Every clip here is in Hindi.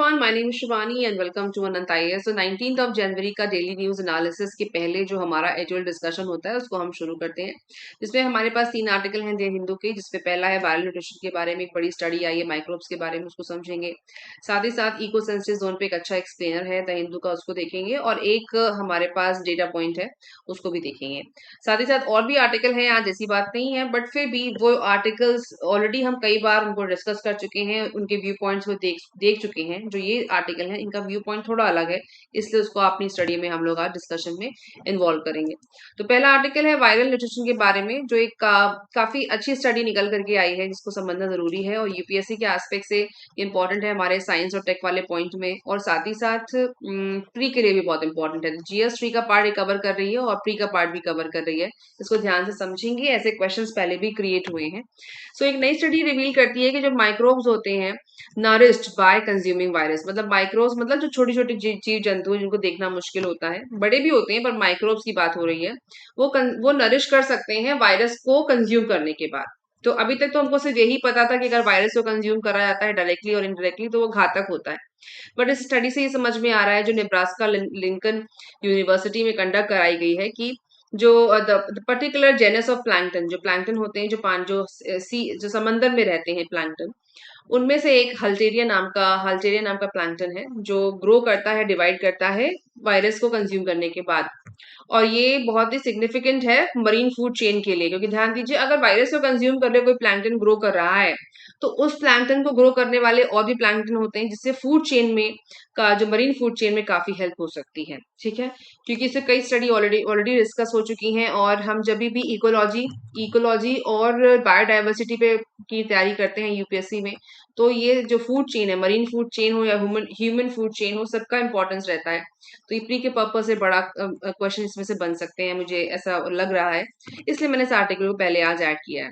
everyone, my name is Shivani and welcome to Anant IAS। तो 19th ऑफ जनवरी का डेली न्यूज एनालिसिस के पहले जो हमारा एजुअल डिस्कशन होता है उसको हम शुरू करते हैं। जिसमें हमारे पास 3 आर्टिकल हैं द हिंदू के, जिसमें पहला है वायरल न्यूट्रिशन के बारे में, एक बड़ी स्टडी आई है माइक्रोब्स के बारे में, उसको समझेंगे। साथ ही साथ इको सेंसिटिव जोन पे एक अच्छा एक्सप्लेनर है द हिंदू का, उसको देखेंगे। और एक हमारे पास डेटा पॉइंट है, उसको भी देखेंगे। साथ ही साथ और भी आर्टिकल हैं, आज ऐसी बात नहीं है, बट फिर भी वो आर्टिकल्स ऑलरेडी हम कई बार उनको डिस्कस कर चुके हैं, उनके व्यू पॉइंट्स को देख देख चुके हैं। जो ये आर्टिकल है इनका व्यू पॉइंट थोड़ा अलग है, इसलिए उसको अपनी स्टडी में हम लोग आज डिस्कशन में इन्वॉल्व करेंगे। तो पहला आर्टिकल है वायरल न्यूट्रिशन के बारे में, जो एक काफी अच्छी स्टडी निकल करके आई है, जिसको समझना जरूरी है और यूपीएससी के एस्पेक्ट से इंपॉर्टेंट है हमारे साइंस और टेक वाले पॉइंट में। और साथ ही साथ प्री के लिए भी बहुत इंपॉर्टेंट है। जीएस ट्री का पार्ट कवर कर रही है और प्री का पार्ट भी कवर कर रही है। इसको ध्यान से समझेंगे, ऐसे क्वेश्चंस पहले भी क्रिएट हुए हैं। सो एक नई स्टडी रिवील करती है कि जो माइक्रोब्स होते हैं नरिश्ड बाय कंज्यूमिंग वायरस, मतलब माइक्रोब्स मतलब जो छोटी छोटी जीव जंतु जिनको देखना मुश्किल होता है, बड़े भी होते हैं पर माइक्रोब्स की बात हो रही है, वो नरिश कर सकते हैं वायरस को कंज्यूम करने के बाद। तो अभी तक तो हमको सिर्फ यही पता था कि अगर वायरस को कंज्यूम करा जाता है डायरेक्टली और इनडायरेक्टली तो वो घातक होता है। बट इस स्टडी से ये समझ में आ रहा है, जो नेब्रास्का लिंकन यूनिवर्सिटी में कंडक्ट कराई गई है, कि जो the particular genus of plankton, जो प्लैंकटन होते हैं, जो पान जो सी जो समंदर में रहते हैं प्लैंकटन, उनमें से एक हल्टेरिया नाम का प्लैंकटन है, जो ग्रो करता है, डिवाइड करता है वायरस को कंज्यूम करने के बाद। और ये बहुत ही सिग्निफिकेंट है मरीन फूड चेन के लिए, क्योंकि ध्यान दीजिए, अगर वायरस को कंज्यूम कर रहे कोई प्लैंकटन ग्रो कर रहा है, तो उस प्लैंकटन को ग्रो करने वाले और भी प्लैंकटन होते हैं, जिससे फूड चेन में का जो मरीन फूड चेन में काफी हेल्प हो सकती है। ठीक है, क्योंकि इससे कई स्टडी ऑलरेडी ऑलरेडी डिस्कस हो चुकी हैं। और हम जब भी इकोलॉजी और बायोडाइवर्सिटी पे की तैयारी करते हैं यूपीएससी में, तो ये जो फूड चेन है, मरीन फूड चेन हो या ह्यूमन फूड चेन हो, सबका इंपॉर्टेंस रहता है। तो ईपरी के पर्पज से बड़ा क्वेश्चन इसमें से बन सकते हैं, मुझे ऐसा लग रहा है, इसलिए मैंने इस आर्टिकल को पहले आज ऐड किया है।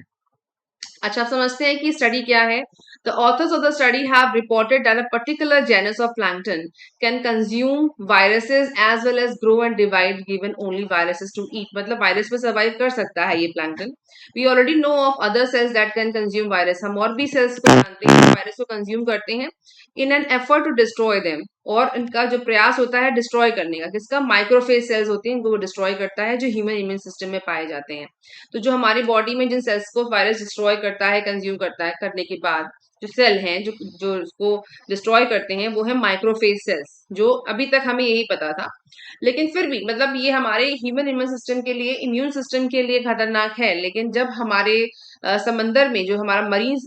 अच्छा, आप समझते हैं कि स्टडी क्या है। The authors of the study have reported that a particular genus of plankton can consume viruses as well as grow and divide given only viruses to eat, मतलब वायरस पे सर्वाइव कर सकता है ये प्लैंकटन। We already know of other cells that can consume virus, हम और भी सेल्स को जानते हैं वायरस को कंज्यूम करते हैं in an effort to destroy them. और इनका जो प्रयास होता है डिस्ट्रॉय करने का, किसका, माइक्रोफेज सेल्स होती हैं, इनको वो डिस्ट्रॉय करता है, जो ह्यूमन इम्यून सिस्टम में पाए जाते हैं। तो जो हमारी बॉडी में जिन सेल्स को वायरस डिस्ट्रॉय करता है, कंज्यूम करता है, करने के बाद जो सेल हैं जो जो उसको डिस्ट्रॉय करते हैं, वो है माइक्रोफेज सेल्स, जो अभी तक हमें यही पता था। लेकिन फिर भी मतलब ये हमारे ह्यूमन इम्यून सिस्टम के लिए, इम्यून सिस्टम के लिए खतरनाक है। लेकिन जब हमारे समंदर में जो हमारा मरीन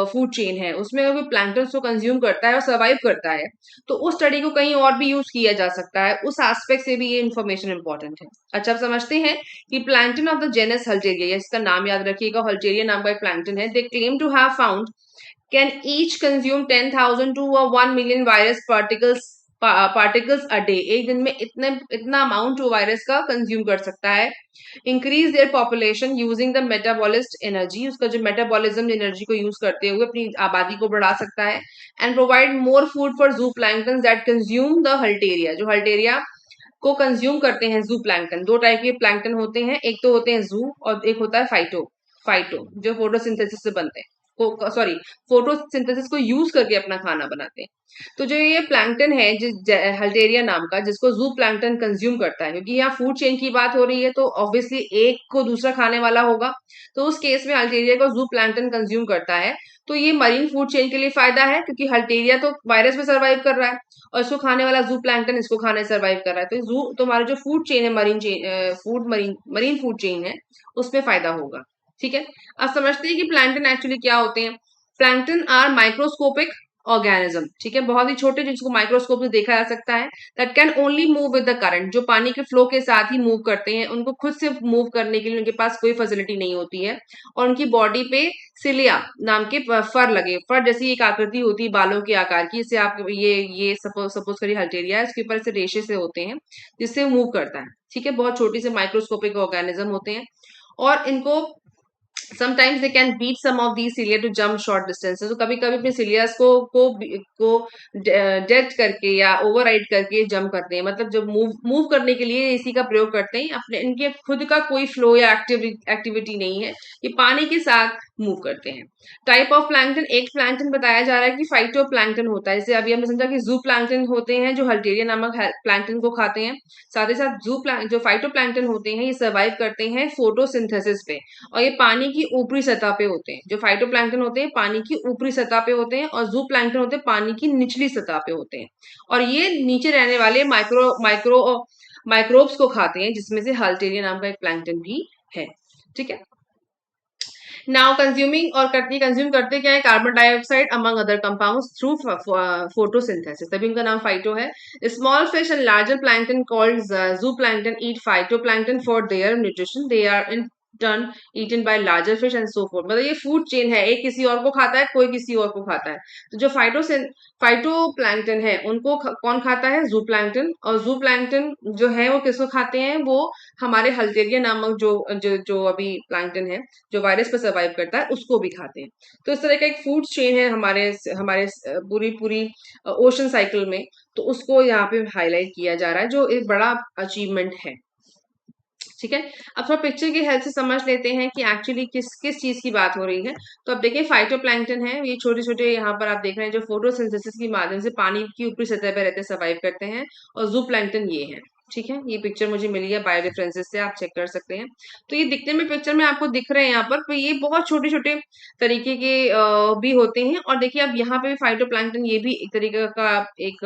फूड चेन है, उसमें अगर प्लैंक्टन को कंज्यूम करता है और सर्वाइव करता है, तो उस स्टडी को कहीं और भी यूज किया जा सकता है, उस एस्पेक्ट से भी ये इन्फॉर्मेशन इंपॉर्टेंट है। अच्छा, आप समझते हैं कि प्लैंक्टन ऑफ द जेनस हल्टेरिया, इसका नाम याद रखिएगा, हल्टेरिया नाम का एक प्लैंक्टन है, they claim to have found can each consume 10,000 to 1 million virus particles a day, एक दिन में इतना अमाउंट वो वायरस का कंज्यूम कर सकता है। Increase their population using the metabolist energy, उसका जो मेटाबॉलिज्म एनर्जी को यूज करते हुए अपनी आबादी को बढ़ा सकता है। And provide more food for जू प्लैंक्टन दैट कंज्यूम द हल्टेरिया, जो हल्टेरिया को कंज्यूम करते हैं जू प्लैंक्टन। दो टाइप के प्लैंक्टन होते हैं, एक तो होते हैं जू और एक होता है फाइटो। फाइटो जो फोटोसिंथेसिस से बनते हैं, सॉरी, फोटोसिंथेसिस को यूज करके अपना खाना बनाते हैं। तो जो ये प्लैंक्टन है हल्टेरिया नाम का, जिसको जू प्लैंक्टन कंज्यूम करता है, क्योंकि यहाँ फूड चेन की बात हो रही है, तो ऑब्वियसली एक को दूसरा खाने वाला होगा, तो उस केस में हल्टेरिया को जू प्लैंक्टन कंज्यूम करता है। तो ये मरीन फूड चेन के लिए फायदा है, क्योंकि हल्टेरिया तो वायरस में सर्वाइव कर रहा है और इसको खाने वाला जू प्लैंक्टन इसको खाने सर्वाइव कर रहा है। तो जू तुम्हारा जो फूड चेन है, मरीन फूड चेन है, उसमें फायदा होगा। ठीक है, अब समझते हैं कि प्लैंक्टन एक्चुअली क्या होते हैं। प्लैंक्टन आर माइक्रोस्कोपिक ऑर्गेनिज्म, ठीक है, बहुत ही छोटे, जिसको माइक्रोस्कोप में देखा जा सकता है। That can only move with the current, जो पानी के फ्लो के साथ ही मूव करते हैं, उनको खुद से मूव करने के लिए उनके पास कोई फैसिलिटी नहीं होती है। और उनकी बॉडी पे सिलिया नाम के फर लगे, फर जैसी एक आकृति होती है बालों के आकार की, इससे आप ये सपोज करिए हल्टेरिया है, इसके ऊपर से रेशे से होते हैं जिससे मूव करता है। ठीक है, बहुत छोटी से माइक्रोस्कोपिक ऑर्गेनिज्म होते हैं। और इनको sometimes they can beat some of the cilia to jump short distances, तो कभी कभी अपने सिलियास को डेट करके या ओवरराइड करके जंप करते हैं, मतलब जब मूव मूव करने के लिए इसी का प्रयोग करते हैं, अपने इनके खुद का कोई फ्लो या एक्टिविटी नहीं है, ये पानी के साथ मूव करते हैं। टाइप ऑफ प्लैंकटन, एक प्लैंकटन बताया जा रहा है कि फाइटो प्लैंकटन होता है, जैसे अभी हमने समझा कि जू प्लैंकटन होते हैं जो हल्टेरिया नामक प्लैंकटन को खाते हैं, साथ ही साथ जो फाइटो प्लैंकटन होते हैं ये सर्वाइव करते हैं फोटोसिंथेसिस पे, और ये पानी की ऊपरी सतह पे होते हैं। जो फाइटोप्लैंक्टन होते हैं पानी की ऊपरी सतह पे होते हैं, और जू प्लैंक्टन होते हैं पानी की निचली सतह पे होते हैं, और ये नीचे रहने वाले माइक्रोब्स को खाते हैं, जिसमें से हाल्टेरिया नाम का एक प्लैंक्टन भी है। ठीक है, नाउ कंज्यूमिंग और करती कंज्यूम करते क्या है, carbon dioxide among other compounds through photosynthesis, तभी उनका नाम फाइटो है। Small fish and larger plankton called zooplankton eat phytoplankton for their nutrition, they are in turn eaten by larger fish and so forth, मतलब ये फूड चेन है, एक किसी और को खाता है, कोई किसी और को खाता है। तो जो फाइटोप्लैंक्टन है उनको कौन खाता है, जू प्लैंक्टन, और जू प्लैंक्टन जो है वो किसको खाते हैं, वो हमारे हल्टेरिया नामक जो अभी प्लैंक्टन है जो वायरस पर सर्वाइव करता है उसको भी खाते हैं। तो इस तरह का एक फूड चेन है हमारे हमारे पूरी पूरी ओशन साइकिल में, तो उसको यहाँ पे हाईलाइट किया जा रहा है, जो एक बड़ा अचीवमेंट है। ठीक है, अब थोड़ा पिक्चर की हेल्प से समझ लेते हैं कि एक्चुअली किस किस चीज की बात हो रही है। तो अब देखिए फाइटोप्लैंक्टन है, ये छोटे छोटे यहाँ पर आप देख रहे हैं जो फोटोसिंथेसिस की माध्यम से पानी की ऊपरी सतह पर रहते सर्वाइव करते हैं, और जू प्लैंक्टन ये है। ठीक है, ये पिक्चर मुझे मिली है बायो रेफरेंसेस से, आप चेक कर सकते हैं। तो ये दिखने में पिक्चर में आपको दिख रहे हैं यहाँ पर, तो ये बहुत छोटे छोटे तरीके के भी होते हैं, और देखिए अब यहाँ पे भी फाइटोप्लैंक्टन ये भी एक तरीके का एक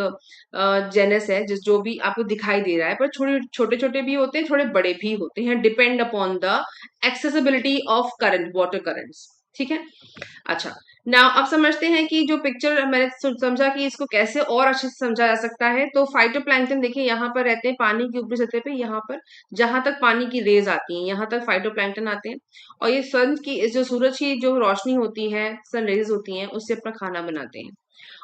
जेनस है, जिस जो भी आपको दिखाई दे रहा है, पर छोटे छोटे भी होते हैं, थोड़े बड़े भी होते हैं, depend upon the accessibility of current water currents. ठीक है, अच्छा, नाउ अब समझते हैं कि जो पिक्चर मैंने समझा कि इसको कैसे और अच्छे से समझा जा सकता है। तो फाइटोप्लैंक्टन देखिए यहाँ पर रहते हैं पानी की ऊपरी सतह पे, यहाँ पर जहां तक पानी की रेज आती है यहाँ तक फाइटोप्लैंक्टन आते हैं, और ये सन की जो सूरज की जो रोशनी होती है, सन रेज होती है, उससे अपना खाना बनाते हैं।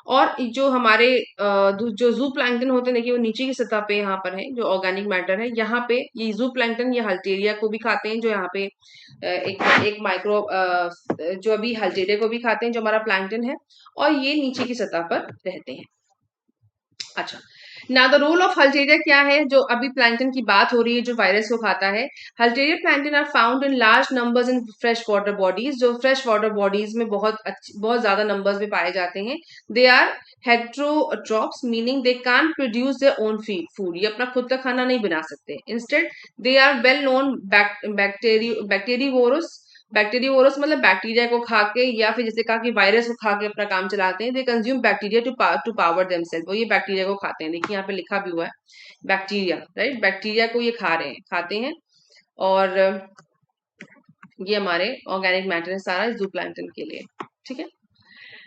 और जो हमारे जो जू प्लैंक्टन होते हैं देखिए वो नीचे की सतह पे यहाँ पर है, जो ऑर्गेनिक मैटर है यहाँ पे, ये जू प्लैंक्टन ये हल्टेरिया को भी खाते हैं, जो यहाँ पे एक एक माइक्रो जो अभी हल्टेरिया को भी खाते हैं जो हमारा प्लैंक्टन है, और ये नीचे की सतह पर रहते हैं। अच्छा, ना द रोल ऑफ हल्टेरिया क्या है, जो अभी प्लैंक्टन की बात हो रही है जो वायरस को खाता है। Halteria plankton are found in large numbers in fresh water bodies, जो फ्रेश वाटर बॉडीज में बहुत ज्यादा नंबर्स में पाए जाते हैं। They are heterotrophs, meaning they can't produce their own food, ये अपना खुद का खाना नहीं बना सकते। Instead they are well known bacteriovores, bacteriovores मतलब बैक्टीरिया को खा के, या फिर जैसे कहा कि वायरस को खा के अपना काम चलाते हैं। They consume bacteria to power themselves, वो ये बैक्टीरिया को खाते हैं, देखिए यहाँ पे लिखा भी हुआ है बैक्टीरिया, राइट, बैक्टीरिया को ये खाते हैं, और ये हमारे ऑर्गेनिक मैटर है सारा जूप्लैंक्टन के लिए। ठीक है,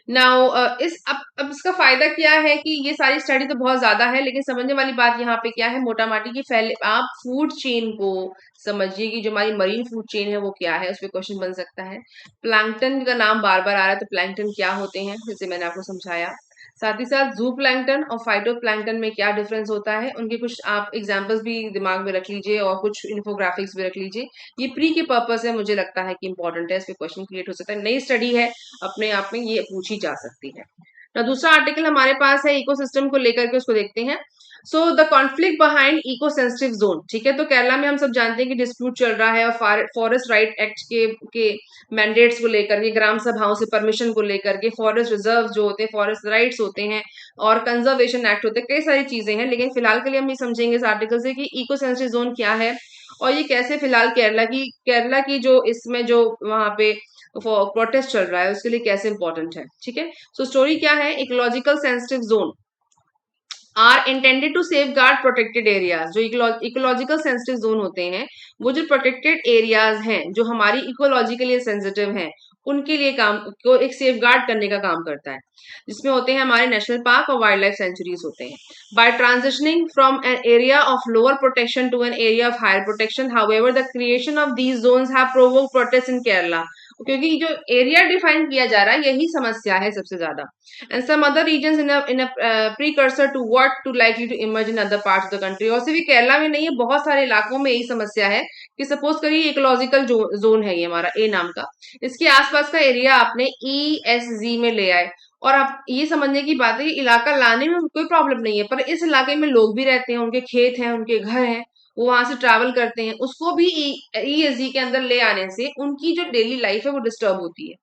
नाउ इस अब इसका फायदा क्या है कि ये सारी स्टडी तो बहुत ज्यादा है, लेकिन समझने वाली बात यहाँ पे क्या है, मोटा माटी की फैले आप फूड चेन को समझिए कि जो हमारी मरीन फूड चेन है वो क्या है, उस पर क्वेश्चन बन सकता है। प्लैंक्टन का नाम बार बार आ रहा है, तो प्लैंक्टन क्या होते हैं जैसे मैंने आपको समझाया, साथ ही साथ जू प्लैंक्टन और फाइटो प्लैंक्टन में क्या डिफरेंस होता है, उनके कुछ आप एग्जाम्पल्स भी दिमाग में रख लीजिए, और कुछ इन्फोग्राफिक्स भी रख लीजिए। ये प्री के पर्पज है, मुझे लगता है कि इंपॉर्टेंट है, इस पे क्वेश्चन क्रिएट हो सकता है, नई स्टडी है, अपने आप में ये पूछी जा सकती है। तो दूसरा आर्टिकल हमारे पास है इकोसिस्टम को लेकर के, उसको देखते हैं। So the conflict behind eco sensitive zone, ठीक है, तो केरला में हम सब जानते हैं कि डिस्प्यूट चल रहा है, और फॉरेस्ट राइट एक्ट के मैंडेट्स को लेकर के, ग्राम सभाओं से परमिशन को लेकर के, फॉरेस्ट रिजर्व जो होते हैं, फॉरेस्ट राइट्स होते हैं, और कंजर्वेशन एक्ट होते हैं, कई सारी चीजें हैं, लेकिन फिलहाल के लिए हम ये समझेंगे इस आर्टिकल से कि इको सेंसिटिव जोन क्या है, और ये कैसे फिलहाल केरला की जो इसमें जो वहां पे प्रोटेस्ट चल रहा है उसके लिए कैसे इंपॉर्टेंट है। ठीक है, सो स्टोरी क्या है, ecological sensitive zone are intended to safeguard protected areas, जो इकोलॉजिकल सेंसिटिव जोन होते हैं वो जो प्रोटेक्टेड एरियाज हैं जो हमारी इकोलॉजी के लिए सेंसिटिव हैं, उनके लिए काम को एक सेफ गार्ड करने का काम करता है, जिसमें होते हैं हमारे नेशनल पार्क और वाइल्ड लाइफ सेंचुरीज होते हैं। By transitioning from an area of lower protection to an area of higher protection, however the creation of these zones have provoked protest in Kerala, क्योंकि जो एरिया डिफाइन किया जा रहा है यही समस्या है सबसे ज्यादा। And some other region in a precursor to what to likely to emerge in other parts of the country. और सिर्फ केरला में नहीं है, बहुत सारे इलाकों में यही समस्या है कि सपोज करिए इकोलॉजिकल जोन है ये हमारा ए नाम का, इसके आसपास का एरिया आपने ESG में ले आए, और आप ये समझने की बात है कि इलाका लाने में कोई प्रॉब्लम नहीं है, पर इस इलाके में लोग भी रहते हैं, उनके खेत हैं, उनके घर हैं, वो वहां से ट्रैवल करते हैं, उसको भी ESG के अंदर ले आने से उनकी जो डेली लाइफ है वो डिस्टर्ब होती है।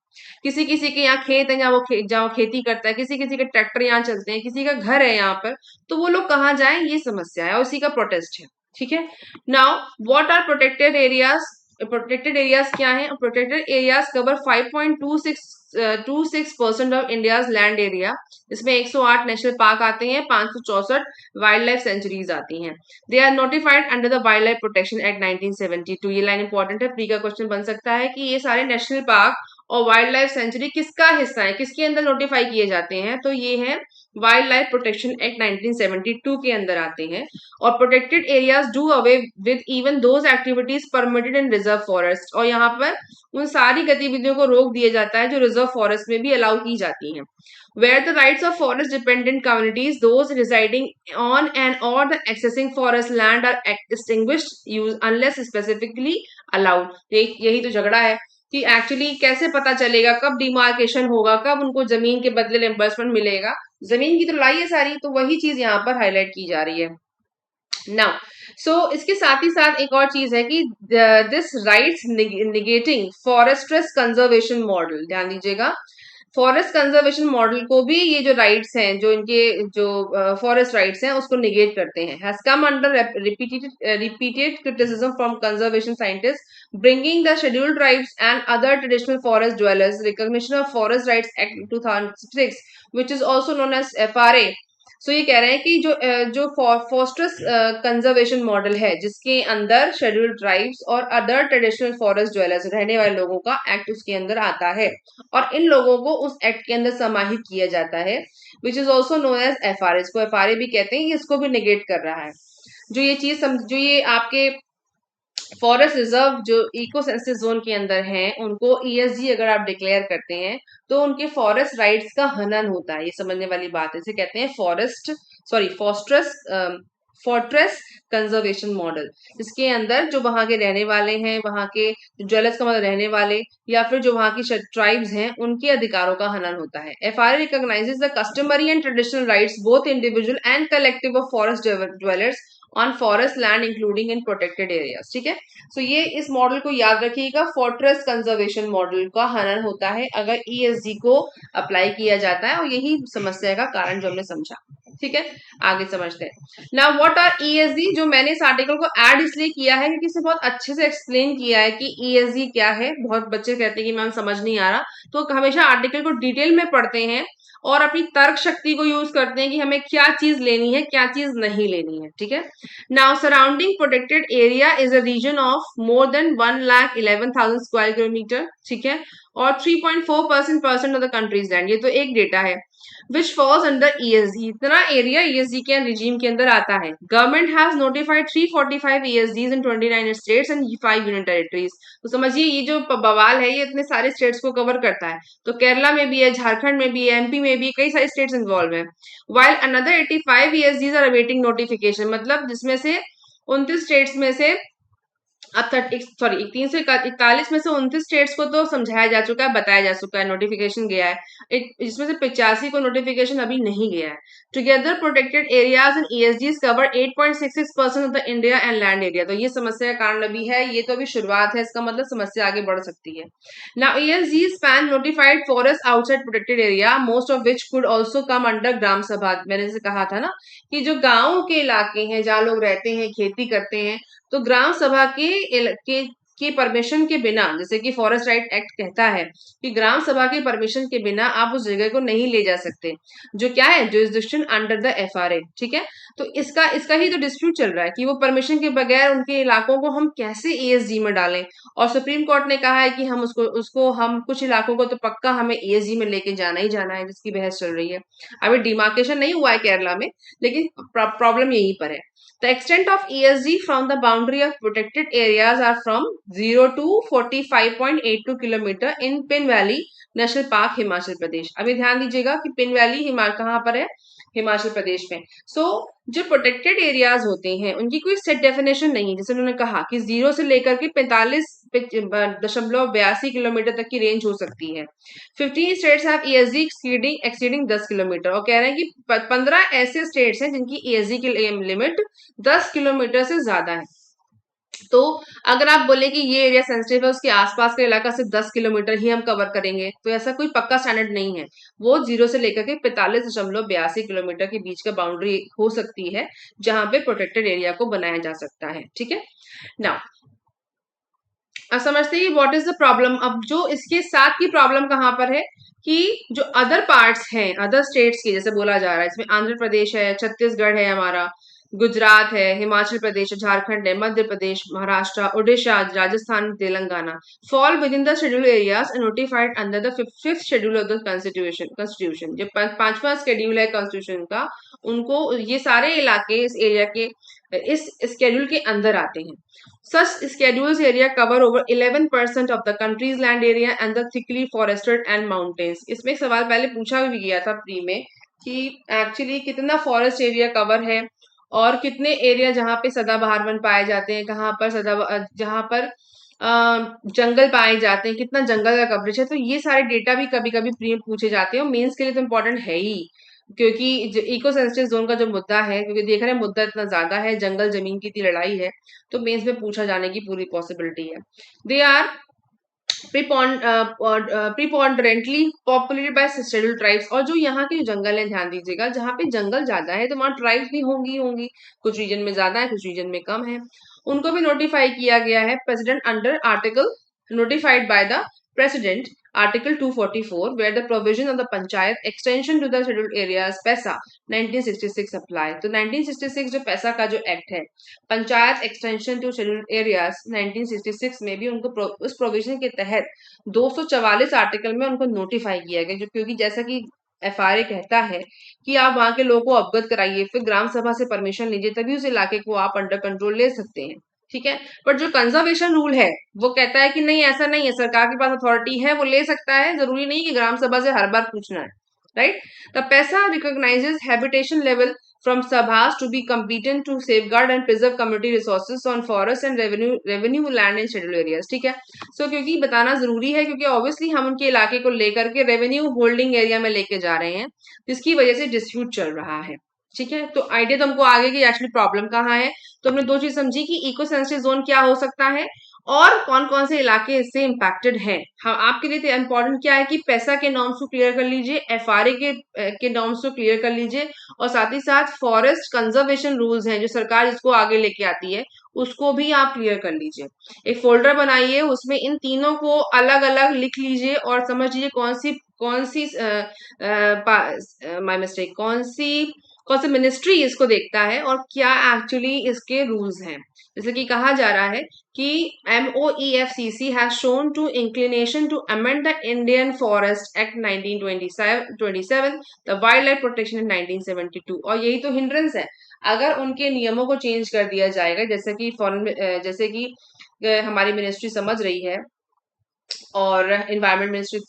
किसी किसी के यहाँ खेत है, जहाँ वो खेती करता है, किसी किसी के ट्रैक्टर यहाँ चलते हैं, किसी का घर है यहाँ पर, तो वो लोग कहाँ जाएं, ये समस्या है और इसी का प्रोटेस्ट है। ठीक है, now what are protected areas? Protected areas क्या है? Protected areas cover 5.26% of India's land area. इसमें 108 नेशनल पार्क आते हैं, 564 वाइल्ड लाइफ सेंचुरीज आती हैं। They are notified under the wild life protection act 1972। ये लाइन इंपॉर्टेंट है, प्री का क्वेश्चन बन सकता है कि ये सारे नेशनल पार्क और वाइल्ड लाइफ सेंचुरी किसका हिस्सा है, किसके अंदर नोटिफाई किए जाते हैं? तो ये है वाइल्ड लाइफ प्रोटेक्शन एक्ट 1972 के अंदर आते हैं। और protected areas do away with even those activities permitted in reserve forest. और यहाँ पर उन सारी गतिविधियों को रोक दिया जाता है जो रिजर्व फॉरेस्ट में भी अलाउ की जाती हैं। Where the rights of forest dependent communities, those residing on and or the accessing forest land are extinguished use unless specifically allowed। यही तो झगड़ा है कि एक्चुअली कैसे पता चलेगा, कब डिमार्केशन होगा, कब उनको जमीन के बदले रिम्बर्समेंट मिलेगा। जमीन की तो लड़ाई है सारी, तो वही चीज यहाँ पर हाईलाइट की जा रही है। नाउ इसके साथ ही साथ एक और चीज है कि this rights negating fortress conservation model. ध्यान दीजिएगा, फॉरेस्ट कंजर्वेशन मॉडल को भी ये जो राइट्स हैं, जो इनके जो फॉरेस्ट राइट्स हैं, उसको निगेट करते हैं। Has come under repeated criticism from conservation scientist bringing the scheduled tribes and other traditional forest dwellers recognition of forest rights act 2006 which is also known as FRA। So ये कह रहे हैं कि जो फॉरेस्ट कंजर्वेशन मॉडल है, जिसके अंदर शेड्यूल्ड ट्राइब्स और अदर ट्रेडिशनल फॉरेस्ट ड्वेलर्स रहने वाले लोगों का एक्ट उसके अंदर आता है, और इन लोगों को उस एक्ट के अंदर समाहित किया जाता है, which is also known as FRA। इसको FRA भी कहते हैं, इसको भी निगेट कर रहा है। जो ये चीज जो ये आपके फॉरेस्ट रिजर्व जो इको सेंसिटिव जोन के अंदर हैं, उनको ESG अगर आप डिक्लेयर करते हैं तो उनके फॉरेस्ट राइट्स का हनन होता है। ये समझने वाली बात है, इसे कहते हैं फोर्ट्रेस कंजर्वेशन मॉडल। इसके अंदर जो वहां के रहने वाले हैं, वहां के ज्वेलर्स का मतलब रहने वाले, या फिर जो वहां की ट्राइब्स हैं, उनके अधिकारों का हनन होता है। FRA recognises the customary and traditional rights both individual and collective of forest dwellers on forest land including in protected areas. ठीक है, सो ये इस मॉडल को याद रखिएगा, फोर्ट्रेस कंजर्वेशन मॉडल का हनन होता है अगर ESG को अप्लाई किया जाता है, और यही समस्या का कारण जो हमने समझा। ठीक है, आगे समझते हैं। Now what are ESG? जो मैंने इस आर्टिकल को ऐड इसलिए किया है क्योंकि इसे बहुत अच्छे से एक्सप्लेन किया है कि ESG क्या है। बहुत बच्चे कहते हैं कि मैम समझ नहीं आ रहा, तो हमेशा आर्टिकल को डिटेल में पढ़ते हैं और अपनी तर्क शक्ति को यूज करते हैं कि हमें क्या चीज लेनी है, क्या चीज नहीं लेनी है। ठीक है, now surrounding protected area is a region of more than 1,11,000 square kilometre. ठीक है, और 3.4% ऑफ द कंट्रीज लैंड, ये तो एक डेटा है, which falls under ESG। इतना एरिया ESG के रिजीम के अंदर आता है। Government has notified 345 ESGs in 29 states and 5 union territories. तो समझिए ये जो बवाल है, ये इतने सारे स्टेट्स को कवर करता है। तो केरला में भी है, झारखंड में भी है, MP में भी, कई सारे स्टेट्स इन्वॉल्व है। while another 85 ESGs are awaiting notification, मतलब जिसमें से 29 स्टेट्स में से अब 341 में से 29 स्टेट्स को तो समझाया जा चुका है, बताया जा चुका है, नोटिफिकेशन गया है। इसमें से 85 को नोटिफिकेशन अभी नहीं गया है। Together protected areas and ESGs cover 8.66% of the India and land area. तो ये समस्या का कारण अभी है, ये तो अभी शुरुआत है, इसका मतलब समस्या आगे बढ़ सकती है। Now ESGs span notified forest outside protected area, most of which could also come under Gram Sabha. मैंने जैसे कहा था ना कि जो गाँव के इलाके हैं, जहाँ लोग रहते हैं, खेती करते हैं, तो ग्राम सभा के परमिशन के बिना, जैसे कि फॉरेस्ट राइट एक्ट कहता है कि ग्राम सभा के परमिशन के बिना आप उस जगह को नहीं ले जा सकते, जो क्या है, जुरिसडिक्शन अंडर द FRA। ठीक है, तो इसका ही तो डिस्प्यूट चल रहा है कि वो परमिशन के बगैर उनके इलाकों को हम कैसे ESG में डालें। और सुप्रीम कोर्ट ने कहा है कि हम उसको हम कुछ इलाकों को तो पक्का हमें ESG में लेके जाना ही जाना है, जिसकी बहस चल रही है। अभी डिमार्केशन नहीं हुआ है केरला में, लेकिन प्रॉब्लम यहीं पर है। The extent of ESG from the boundary of protected areas are from 0 to 45.82 kilometres in Pin valley national park Himachal Pradesh. अभी ध्यान दीजिएगा कि पिन वैली कहाँ पर है, हिमाचल प्रदेश में। जो प्रोटेक्टेड एरियाज होते हैं उनकी कोई सेट डेफिनेशन नहीं है, जैसे उन्होंने कहा कि 0 से लेकर के 45.82 किलोमीटर तक की रेंज हो सकती है। 15 states have ESG exceeding 10 kilometre, और कह रहे हैं कि 15 ऐसे स्टेट्स हैं जिनकी ESG की लिमिट 10 किलोमीटर से ज्यादा है। तो अगर आप बोले कि ये एरिया सेंसिटिव है, उसके आसपास का इलाका सिर्फ 10 किलोमीटर ही हम कवर करेंगे, तो ऐसा कोई पक्का स्टैंडर्ड नहीं है। वो 0 से लेकर के 45.82 किलोमीटर के बीच का बाउंड्री हो सकती है जहां पे प्रोटेक्टेड एरिया को बनाया जा सकता है। ठीक है, नाउ अब समझते हैं व्हाट इज द प्रॉब्लम। अब जो इसके साथ की प्रॉब्लम कहां पर है कि जो अदर पार्ट्स हैं, अदर स्टेट्स की, जैसे बोला जा रहा है इसमें आंध्र प्रदेश है, छत्तीसगढ़ है, हमारा गुजरात है, हिमाचल प्रदेश है, झारखंड है, Madhya Pradesh, Maharashtra, Odisha, Rajasthan, Telangana fall within the schedule areas notified under the fifth schedule of the constitution. जो पांचवा शेड्यूल है कॉन्स्टिट्यूशन का, उनको ये सारे इलाके इस एरिया के इस स्केड्यूल के अंदर आते हैं। Such schedules area cover over 11% of the country's land area and the thickly forested and mountains। इसमें एक सवाल पहले पूछा भी गया था प्री में कि एक्चुअली कितना फॉरेस्ट एरिया कवर है और कितने एरिया जहाँ पे सदाबहार वन पाए जाते हैं, कहाँ पर जहाँ पर जंगल पाए जाते हैं, कितना जंगल का कवरेज है। तो ये सारे डेटा भी कभी कभी प्री में पूछे जाते हैं और मेंस के लिए तो इम्पोर्टेंट है ही, क्योंकि जो इको सेंसिटिव जोन का जो मुद्दा है, क्योंकि देख रहे हैं मुद्दा इतना ज्यादा है, जंगल जमीन की इतनी लड़ाई है, तो मेंस में पूछा जाने की पूरी पॉसिबिलिटी है। They are preponderantly populated by scheduled tribes. और जो यहाँ के जंगल है, ध्यान दीजिएगा, जहाँ पे जंगल ज्यादा है तो वहाँ ट्राइब्स भी होंगी, कुछ रीजन में ज्यादा है, कुछ रीजन में कम है, उनको भी नोटिफाई किया गया है। President under article notified by the President Article 244 where the provision of the Panchayat extension to the scheduled areas PESA 1966 apply। तो 1966 जो पैसा का जो एक्ट है, panchayat extension to scheduled areas 1966 में भी उनको उस प्रोविजन के तहत 244 आर्टिकल में उनको नोटिफाई किया गया, क्योंकि जैसा कि FRA कहता है कि आप वहां के लोगों को अवगत कराइए, फिर ग्राम सभा से परमिशन लीजिए, तभी उस इलाके को आप अंडर कंट्रोल ले सकते हैं। ठीक है, बट जो कंजर्वेशन रूल है वो कहता है कि नहीं, ऐसा नहीं है, सरकार के पास अथॉरिटी है, वो ले सकता है, जरूरी नहीं कि ग्राम सभा से हर बार पूछना है। राइट, द पैसा recognises habitation level from sabhas to be competent to safeguard and preserve community resources on forest and revenue land in scheduled areas। ठीक है, सो क्योंकि बताना जरूरी है, क्योंकि ऑब्वियसली हम उनके इलाके को लेकर के रेवेन्यू होल्डिंग एरिया में लेके जा रहे हैं, जिसकी वजह से डिस्प्यूट चल रहा है। ठीक है, तो आइडिया तो हमको आगे की एक्चुअली प्रॉब्लम कहाँ है, तो हमने दो चीज समझी कि इको सेंसिटिव जोन क्या हो सकता है और कौन कौन से इलाके इससे इम्पैक्टेड हैं। हाँ, आपके लिए इंपॉर्टेंट क्या है कि पैसा के नॉर्म्स को क्लियर कर लीजिए, FRA के नॉर्म्स को क्लियर कर लीजिए, और साथ ही साथ फॉरेस्ट कंजर्वेशन रूल्स हैं जो सरकार जिसको आगे लेके आती है, उसको भी आप क्लियर कर लीजिए। एक फोल्डर बनाइए, उसमें इन तीनों को अलग अलग लिख लीजिए और समझ लीजिए कौन सी माय मिस्टेक कौन सी मिनिस्ट्री इसको देखता है और क्या एक्चुअली इसके रूल्स हैं। जैसे कि कहा जा रहा है कि MOEFCC has shown to inclination to amend the Indian Forest Act 1927, the Wildlife Protection in 1972। और यही तो हिंड्रेंस है, अगर उनके नियमों को चेंज कर दिया जाएगा, जैसे कि हमारी मिनिस्ट्री समझ रही है और इन्वायरमेंट मिनिस्ट्री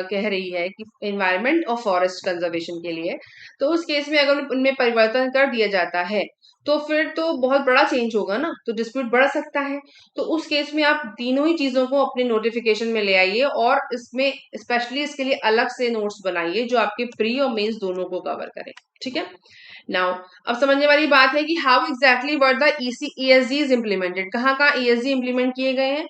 कह रही है कि इन्वायरमेंट और फॉरेस्ट कंजर्वेशन के लिए, तो उस केस में अगर उनमें परिवर्तन कर दिया जाता है तो फिर तो बहुत बड़ा चेंज होगा ना, तो डिस्प्यूट बढ़ सकता है। तो उस केस में आप तीनों ही चीजों को अपने नोटिफिकेशन में ले आइए और इसमें स्पेशली इसके लिए अलग से नोट्स बनाइए जो आपके प्री और मेंस दोनों को कवर करें। ठीक है, नाउ अब समझने वाली बात है कि how exactly were the ESG implemented, कहाँ ESG इम्प्लीमेंट किए गए हैं।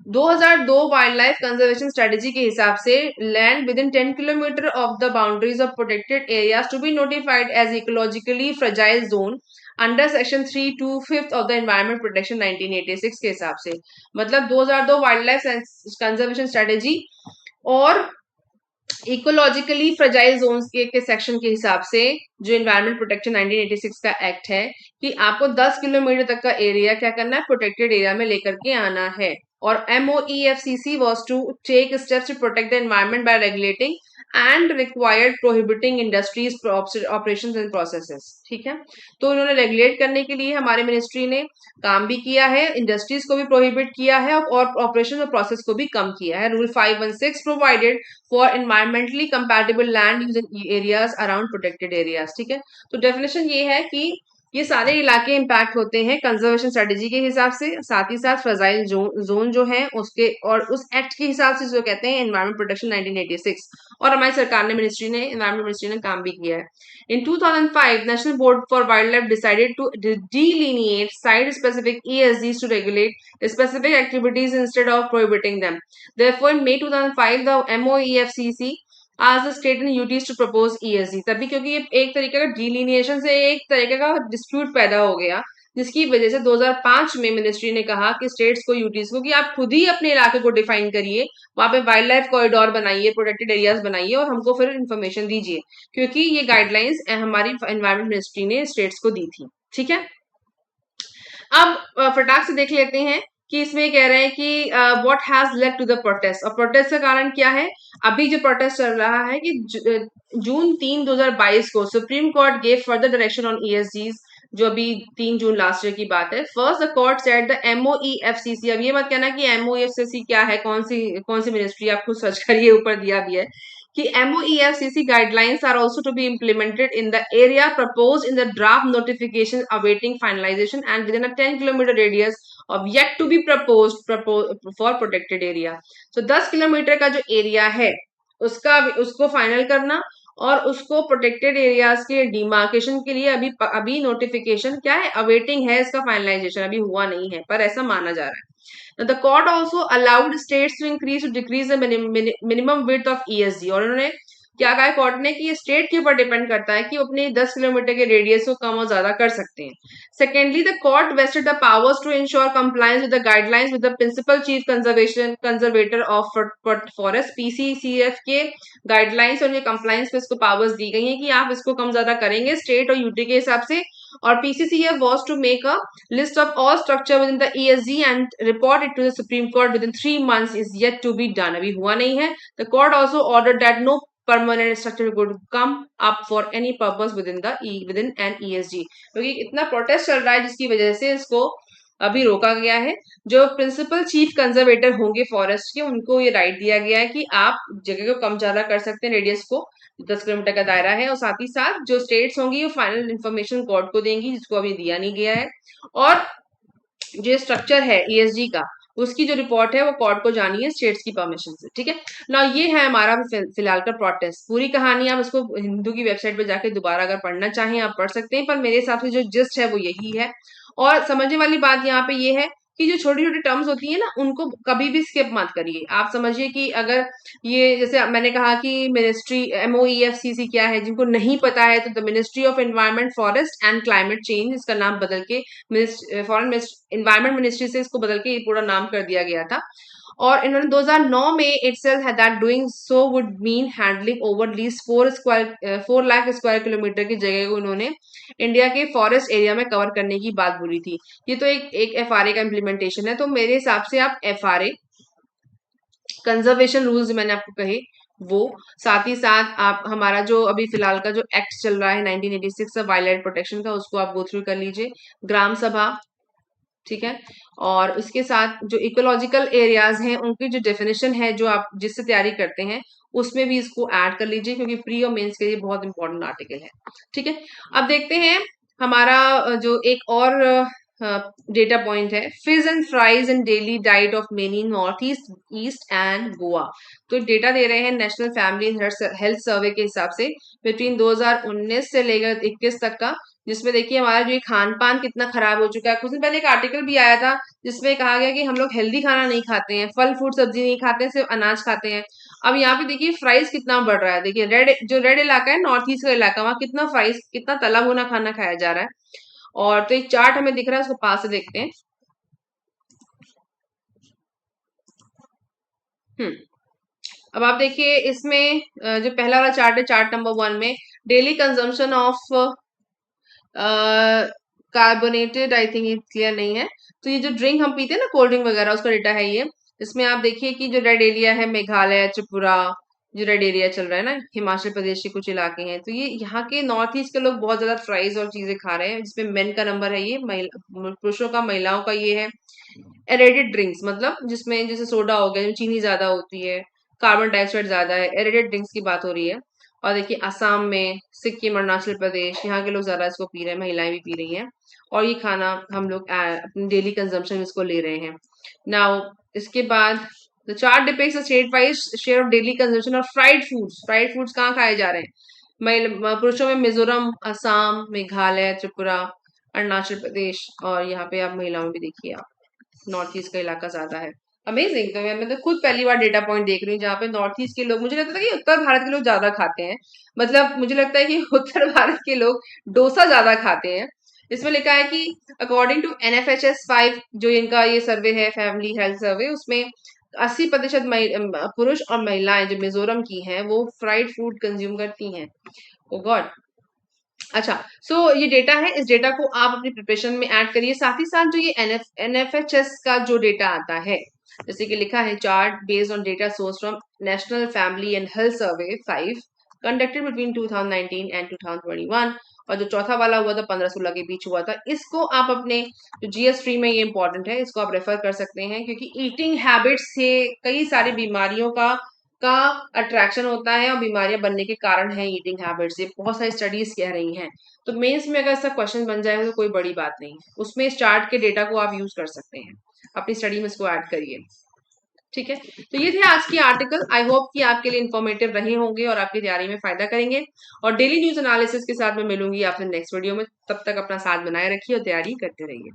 2002 वाइल्ड लाइफ कंजर्वेशन स्ट्रेटेजी के हिसाब से land within 10 kilometre of the boundaries of protected areas to be notified as ecologically fragile zone under section 3 to 5 of the environment protection 1986 के हिसाब से। मतलब 2002 वाइल्ड लाइफ कंजर्वेशन स्ट्रेटेजी और इकोलॉजिकली फ्रेजाइल जोन्स के सेक्शन के हिसाब से जो एनवायरमेंट प्रोटेक्शन 1986 का एक्ट है कि आपको 10 किलोमीटर तक का एरिया क्या करना है, प्रोटेक्टेड एरिया में लेकर के आना है। और MOEFCC was to take steps to protect the environment by regulating and required prohibiting industries operations and processes. ठीक है, तो उन्होंने रेगुलेट करने के लिए हमारे मिनिस्ट्री ने काम भी किया है, इंडस्ट्रीज को भी प्रोहिबिट किया है और ऑपरेशन और प्रोसेस को भी कम किया है। Rule 516 provided for environmentally compatible land use in areas around protected areas. ठीक है, तो डेफिनेशन ये है कि ये सारे इलाके इम्पैक्ट होते हैं कंजर्वेशन स्ट्रेटेजी के हिसाब से, साथ ही साथ फ्रजाइल जोन जो है उसके और उस एक्ट के हिसाब से जो कहते हैं एनवायरमेंट प्रोटेक्शन 1986, और हमारी सरकार ने एनवायरमेंट मिनिस्ट्री ने काम भी किया है। In 2005, National Board for Wildlife decided to delineate site-specific ESDs to regulate specific activities instead of prohibiting them. Therefore, in May 2005, the MOEFCC asked the state and UTs to propose ESD. तभी क्योंकि ये एक तरीके का डिलिनिएशन से एक तरीके का डिस्प्यूट पैदा हो गया, जिसकी वजह से 2005 में मिनिस्ट्री ने कहा कि स्टेट्स को, यूटीज को, कि आप खुद ही अपने इलाके को डिफाइन करिए, वहां पे वाइल्ड लाइफ कॉरिडोर बनाइए, प्रोटेक्टेड एरियाज बनाइए और हमको फिर इन्फॉर्मेशन दीजिए, क्योंकि ये गाइडलाइंस हमारी एनवायरमेंट मिनिस्ट्री ने स्टेट्स को दी थी। ठीक है, अब फटाक से देख लेते हैं कि इसमें कह रहे हैं कि what has led to the protest, और प्रोटेस्ट का कारण क्या है। अभी जो प्रोटेस्ट चल रहा है कि जून 3 2022 को supreme court gave further direction on ईएसजीज, जो अभी 3 जून लास्ट ईयर की बात है। First the court said the MoEFCC, अब ये मत कहना कि एमओईएफसीसी क्या है, कौन सी मिनिस्ट्री, आप खुद सर्च करिए, ऊपर दिया भी है कि MOEFCC guidelines are also to be implemented in the area proposed in the draft notification awaiting finalization and within a 10-kilometer radius of yet to be proposed for protected area. So 10 kilometre का जो एरिया है उसको फाइनल करना और उसको प्रोटेक्टेड एरियाज के डिमार्केशन के लिए अभी नोटिफिकेशन क्या है, अवेटिंग है, इसका फाइनलाइजेशन अभी हुआ नहीं है, पर ऐसा माना जा रहा है। Now, the court also allowed states to increase or decrease the minimum width of ESD, और उन्होंने क्या कहा कोर्ट ने कि ये स्टेट के ऊपर डिपेंड करता है कि वो अपने 10 किलोमीटर के रेडियस को कम और ज्यादा कर सकते हैं। Secondly, the court vested the powers to ensure compliance with the guidelines with the principal chief conservator of forest PCCF के गाइडलाइंस और उनके कंप्लायंस पे इसको पावर्स दी गई है कि आप इसको कम ज्यादा करेंगे स्टेट और यूटी के हिसाब से। और PCCF was to make a list of all structure within the ESG and report it to the Supreme Court within 3 months, is yet to be done. अभी हुआ नहीं है। The court also ordered that no permanent structure would come up for any purpose within an ESG, क्योंकि इतना प्रोटेस्ट चल रहा है जिसकी वजह से इसको अभी रोका गया है। जो प्रिंसिपल चीफ कंजर्वेटर होंगे फॉरेस्ट के, उनको ये राइट दिया गया है कि आप जगह को कम ज्यादा कर सकते हैं, रेडियस को 10 किलोमीटर का दायरा है, और साथ ही साथ जो स्टेट्स होंगी वो फाइनल इंफॉर्मेशन कोर्ट को देंगी, जिसको अभी दिया नहीं गया है। और जो स्ट्रक्चर है ESG का, उसकी जो रिपोर्ट है वो कोर्ट को जानी है स्टेट्स की परमिशन से। ठीक है ना, ये है हमारा फिलहाल का प्रोटेस्ट। पूरी कहानी आप इसको हिंदू की वेबसाइट पे जाके दोबारा अगर पढ़ना चाहें आप पढ़ सकते हैं, पर मेरे हिसाब से जो जिस्ट है वो यही है। और समझने वाली बात यहाँ पे ये है कि जो छोटी छोटी टर्म्स होती है ना, उनको कभी भी स्किप मत करिए। आप समझिए कि अगर ये, जैसे मैंने कहा कि मिनिस्ट्री MOEFCC क्या है, जिनको नहीं पता है, तो the ministry of environment forest and climate change, इसका नाम बदल के फॉरेन एनवायरमेंट मिनिस्ट्री से इसको बदल के पूरा नाम कर दिया गया था। और इन्होंने 2009 में इटसेल्फ है that doing so would mean handling over least 4 lakh square kilometre की जगह को इन्होंने इंडिया के फॉरेस्ट एरिया में कवर करने की बात बोली थी। ये तो एक FRA का इम्प्लीमेंटेशन है। तो मेरे हिसाब से आप FRA कंजर्वेशन रूल्स मैंने आपको कहे वो, साथ ही साथ आप हमारा जो अभी फिलहाल का जो एक्ट चल रहा है 1986 का वाइल्ड लाइफ प्रोटेक्शन का, उसको आप गो थ्रू कर लीजिए। ग्राम सभा, ठीक है, और उसके साथ जो इकोलॉजिकल एरियाज हैं उनकी जो डेफिनेशन है जो आप जिससे तैयारी करते हैं उसमें भी इसको ऐड कर लीजिए, क्योंकि प्री और मेंस के लिए बहुत इंपॉर्टेंट आर्टिकल है। ठीक है, अब देखते हैं हमारा जो एक और डेटा पॉइंट है, fish and fries and daily diet of many north east and Goa. तो डेटा दे रहे हैं नेशनल फैमिली हेल्थ सर्वे के हिसाब से बिटवीन 2019 से लेकर 21 तक का, जिसमें देखिए हमारा जो खान पान कितना खराब हो चुका है। कुछ दिन पहले एक आर्टिकल भी आया था जिसमें कहा गया कि हम लोग हेल्दी खाना नहीं खाते हैं, फल फ्रूट सब्जी नहीं खाते हैं, सिर्फ अनाज खाते हैं। अब यहाँ पे देखिए फ्राइज कितना बढ़ रहा है। देखिए रेड इलाका है, नॉर्थ ईस्ट का इलाका, वहाँ कितना फ्राइज, कितना तला भुना खाना खाया जा रहा है। और तो एक चार्ट हमें दिख रहा है, उसको पास से देखते हैं। अब आप देखिए इसमें जो पहला वाला चार्ट है, चार्ट नंबर 1 में daily consumption of carbonated, I think ये क्लियर नहीं है। तो ये जो ड्रिंक हम पीते हैं ना, कोल्ड ड्रिंक वगैरह, उसका डेटा है ये। इसमें आप देखिए कि जो रेड एरिया है मेघालय, त्रिपुरा, जो रेड एरिया चल रहा है ना, हिमाचल प्रदेश के कुछ इलाके हैं, तो ये यहाँ के नॉर्थ ईस्ट के लोग बहुत ज्यादा फ्राइज और चीजें खा रहे हैं, जिसमें मेन का नंबर है, ये पुरुषों का, महिलाओं का ये है एरेडेड ड्रिंक्स, मतलब जिसमें जैसे सोडा हो गया, जो चीनी ज्यादा होती है, कार्बन डाइऑक्साइड ज्यादा है, एरेडेड ड्रिंक्स की बात हो रही है। और देखिए असम में, सिक्किम, अरुणाचल प्रदेश, यहाँ के लोग ज्यादा इसको पी रहे हैं, महिलाएं भी पी रही हैं। और ये खाना हम लोग अपनी डेली कंजम्पशन में इसको ले रहे हैं। नाउ इसके बाद the chart depicts the state wise share of daily consumption of fried foods. Fried foods कहाँ खाए जा रहे हैं? पुरुषों में मिजोरम, असम, मेघालय, त्रिपुरा, अरुणाचल प्रदेश, और यहाँ पे आप महिलाओं में भी देखिए आप, नॉर्थ ईस्ट का इलाका ज्यादा है। अमेजिंग। तो मैं तो खुद पहली बार डेटा पॉइंट देख रही हूँ जहाँ पे नॉर्थ ईस्ट के लोग, मुझे लगता था कि उत्तर भारत के लोग ज्यादा खाते हैं, मतलब मुझे लगता है कि उत्तर भारत के लोग डोसा ज्यादा खाते हैं। इसमें लिखा है कि अकॉर्डिंग टू NFHS 5, जो इनका ये सर्वे है, फैमिली हेल्थ सर्वे, उसमें 80% पुरुष और महिलाएं जो मिजोरम की हैं वो फ्राइड फूड कंज्यूम करती हैं। ओ गॉड। अच्छा, सो ये डेटा है, इस डेटा को आप अपनी प्रिपरेशन में ऐड करिए। साथ ही साथ जो ये NFHS का जो डेटा आता है, जैसे कि लिखा है chart based on data source from national family and health survey 5 conducted between 2019 and 2021, और जो चौथा वाला हुआ था 15-16 के बीच हुआ था, इसको आप अपने जो GS3 में, ये इंपॉर्टेंट है, इसको आप रेफर कर सकते हैं, क्योंकि ईटिंग हैबिट्स से कई सारी बीमारियों का अट्रैक्शन होता है, और बीमारियां बनने के कारण है ईटिंग हैबिट्स, ये बहुत सारी स्टडीज कह रही हैं। तो मेंस में अगर ऐसा क्वेश्चन बन जाएगा तो कोई बड़ी बात नहीं है, उसमें इस चार्ट के डेटा को आप यूज कर सकते हैं, अपनी स्टडी में इसको ऐड करिए। ठीक है, तो ये थे आज की आर्टिकल। आई होप कि आपके लिए इन्फॉर्मेटिव रहे होंगे और आपकी तैयारी में फायदा करेंगे। और डेली न्यूज एनालिसिस के साथ मैं मिलूंगी आपसे नेक्स्ट वीडियो में। तब तक अपना साथ बनाए रखिए और तैयारी करते रहिए।